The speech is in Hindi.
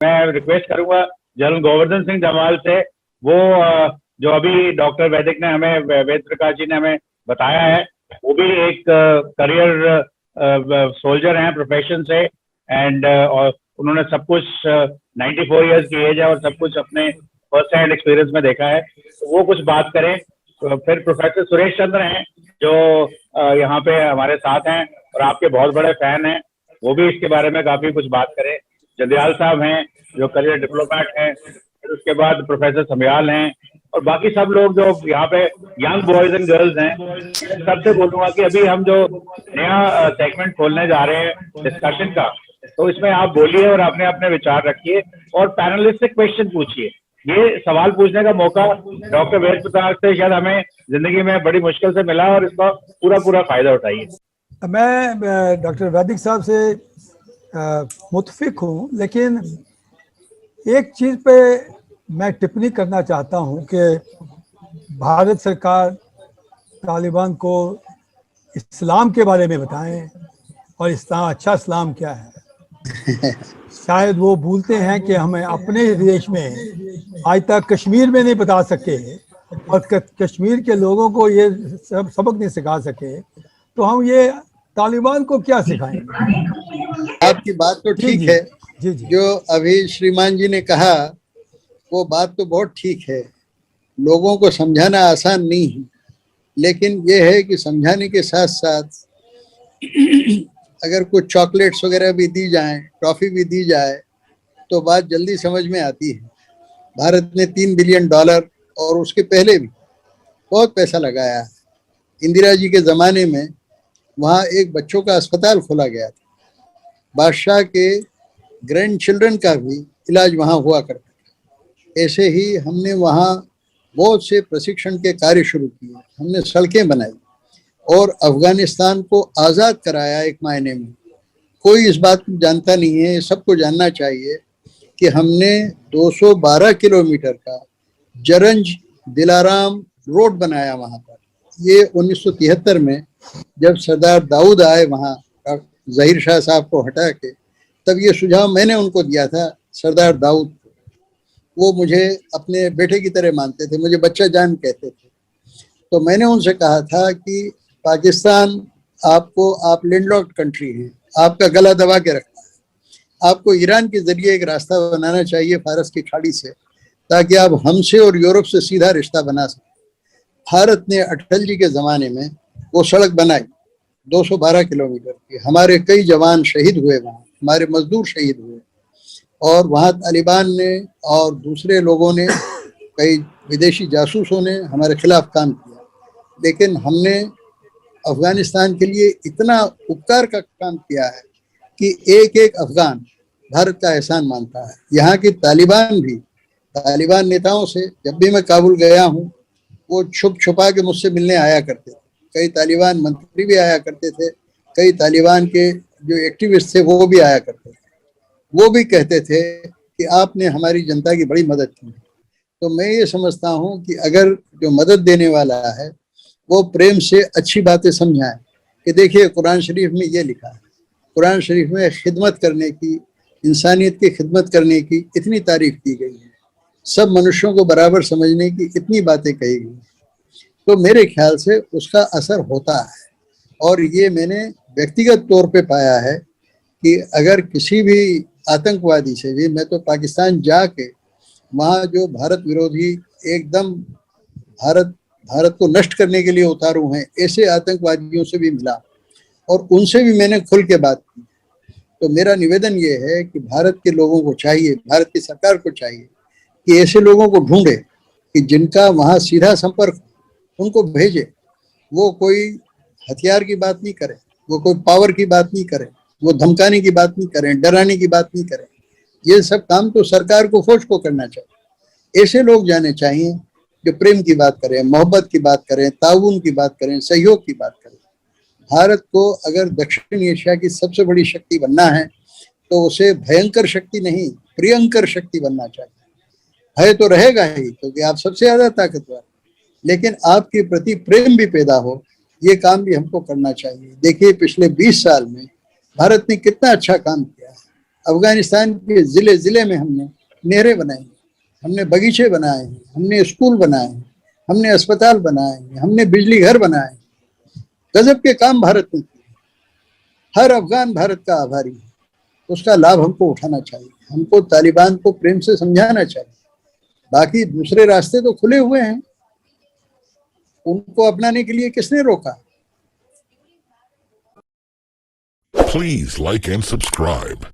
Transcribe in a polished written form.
मैं रिक्वेस्ट करूंगा जनरल गोवर्धन सिंह जमाल से, वो जो अभी डॉक्टर वैदिक ने हमें, वेद प्रकाश जी ने हमें बताया है, वो भी एक करियर सोल्जर हैं प्रोफेशन से, एंड और उन्होंने सब कुछ 94 ईयर्स की एज है और सब कुछ अपने फर्स्ट हैंड एक्सपीरियंस में देखा है, तो वो कुछ बात करें। तो फिर प्रोफेसर सुरेश चंद्र हैं जो यहाँ पे हमारे साथ हैं और आपके बहुत बड़े फैन हैं, वो भी इसके बारे में काफी कुछ बात करें। जंदियाल साहब हैं जो करियर डिप्लोमेट हैं, फिर उसके बाद प्रोफेसर समयाल हैं, और बाकी सब लोग जो यहाँ पे यंग बॉयज एंड गर्ल्स हैं, सबसे बोलूंगा कि अभी हम जो नया सेगमेंट खोलने जा रहे हैं डिस्कशन का, तो इसमें आप बोलिए और अपने अपने विचार रखिए और पैनलिस्ट से क्वेश्चन पूछिए। ये सवाल पूछने का मौका डॉक्टर वेद प्रकाश से शायद हमें जिंदगी में बड़ी मुश्किल से मिला, और इसका पूरा पूरा फायदा उठाइए। मैं डॉक्टर वैदिक साहब से मुत्फिक हूँ, लेकिन एक चीज़ पे मैं टिप्पणी करना चाहता हूँ कि भारत सरकार तालिबान को इस्लाम के बारे में बताएं और इस्लाम, अच्छा इस्लाम क्या है। शायद वो भूलते हैं कि हमें अपने देश में आज तक कश्मीर में नहीं बता सके और कश्मीर के लोगों को ये सबक नहीं सिखा सके, तो हम ये तालिबान को क्या सिखाएंगे। आपकी बात तो ठीक है, जी। जो अभी श्रीमान जी ने कहा वो बात तो बहुत ठीक है। लोगों को समझाना आसान नहीं है, लेकिन ये है कि समझाने के साथ साथ अगर कुछ चॉकलेट्स वगैरह भी दी जाएं, टॉफी भी दी जाए, तो बात जल्दी समझ में आती है। भारत ने $3 बिलियन और उसके पहले भी बहुत पैसा लगाया। इंदिरा जी के ज़माने में वहाँ एक बच्चों का अस्पताल खोला गया था, बादशाह के ग्रैंड चिल्ड्रन का भी इलाज वहाँ हुआ करता था। ऐसे ही हमने वहाँ बहुत से प्रशिक्षण के कार्य शुरू किए, हमने सड़कें बनाई और अफगानिस्तान को आज़ाद कराया। एक मायने में कोई इस बात को जानता नहीं है, सबको जानना चाहिए कि हमने 212 किलोमीटर का जरंज दिलाराम रोड बनाया वहाँ पर। ये 1973 में जब सरदार दाऊद आए वहाँ ज़हीर शाह साहब को हटा के, तब ये सुझाव मैंने उनको दिया था, सरदार दाऊद को। वो मुझे अपने बेटे की तरह मानते थे, मुझे बच्चा जान कहते थे। तो मैंने उनसे कहा था कि पाकिस्तान आपको, आप लैंडलॉक्ड कंट्री हैं, आपका गला दबा के रखा है, आपको ईरान के जरिए एक रास्ता बनाना चाहिए फारस की खाड़ी से, ताकि आप हमसे और यूरोप से सीधा रिश्ता बना सकें। भारत ने अटल जी के ज़माने में वो सड़क बनाई 212 किलोमीटर की। हमारे कई जवान शहीद हुए वहाँ, हमारे मजदूर शहीद हुए, और वहाँ तालिबान ने और दूसरे लोगों ने, कई विदेशी जासूसों ने हमारे खिलाफ काम किया, लेकिन हमने अफगानिस्तान के लिए इतना उपकार का काम किया है कि एक एक अफगान भारत का एहसान मानता है। यहाँ की तालिबान भी, तालिबान नेताओं से जब भी मैं काबुल गया हूँ, वो छुप छुपा के मुझसे मिलने आया करते थे। कई तालिबान मंत्री भी आया करते थे, कई तालिबान के जो एक्टिविस्ट थे वो भी आया करते थे। वो भी कहते थे कि आपने हमारी जनता की बड़ी मदद की। तो मैं ये समझता हूँ कि अगर जो मदद देने वाला है वो प्रेम से अच्छी बातें समझाएं कि देखिए कुरान शरीफ में ये लिखा है, कुरान शरीफ में खिदमत करने की, इंसानियत की खिदमत करने की इतनी तारीफ की गई है, सब मनुष्यों को बराबर समझने की इतनी बातें कही गई। तो मेरे ख्याल से उसका असर होता है, और ये मैंने व्यक्तिगत तौर पे पाया है कि अगर किसी भी आतंकवादी से भी, मैं तो पाकिस्तान जाके वहाँ जो भारत विरोधी एकदम भारत को नष्ट करने के लिए उतारू हैं, ऐसे आतंकवादियों से भी मिला और उनसे भी मैंने खुल के बात की। तो मेरा निवेदन ये है कि भारत के लोगों को चाहिए, भारत की सरकार को चाहिए कि ऐसे लोगों को ढूंढे कि जिनका वहाँ सीधा संपर्क, उनको भेजे। वो कोई हथियार की बात नहीं करें, वो कोई पावर की बात नहीं करें, वो धमकाने की बात नहीं करें, डराने की बात नहीं करें। ये सब काम तो सरकार को, फौज को करना चाहिए। ऐसे लोग जाने चाहिए जो प्रेम की बात करें, मोहब्बत की बात करें, ताउन की बात करें, सहयोग की बात करें। भारत को अगर दक्षिण एशिया की सबसे बड़ी शक्ति बनना है तो उसे भयंकर शक्ति नहीं, प्रियंकर शक्ति बनना चाहिए। भय तो रहेगा ही क्योंकि आप सबसे ज्यादा ताकतवर, लेकिन आपके प्रति प्रेम भी पैदा हो, ये काम भी हमको करना चाहिए। देखिए पिछले 20 साल में भारत ने कितना अच्छा काम किया है। अफगानिस्तान के जिले जिले में हमने नहरें बनाई, हमने बगीचे बनाए, हमने स्कूल बनाए, हमने अस्पताल बनाए, हमने बिजली घर बनाए। गजब के काम भारत ने किए। हर अफगान भारत का आभारी है। उसका लाभ हमको उठाना चाहिए। हमको तालिबान को प्रेम से समझाना चाहिए। बाकी दूसरे रास्ते तो खुले हुए हैं, उनको अपनाने के लिए किसने रोका? Please like and subscribe.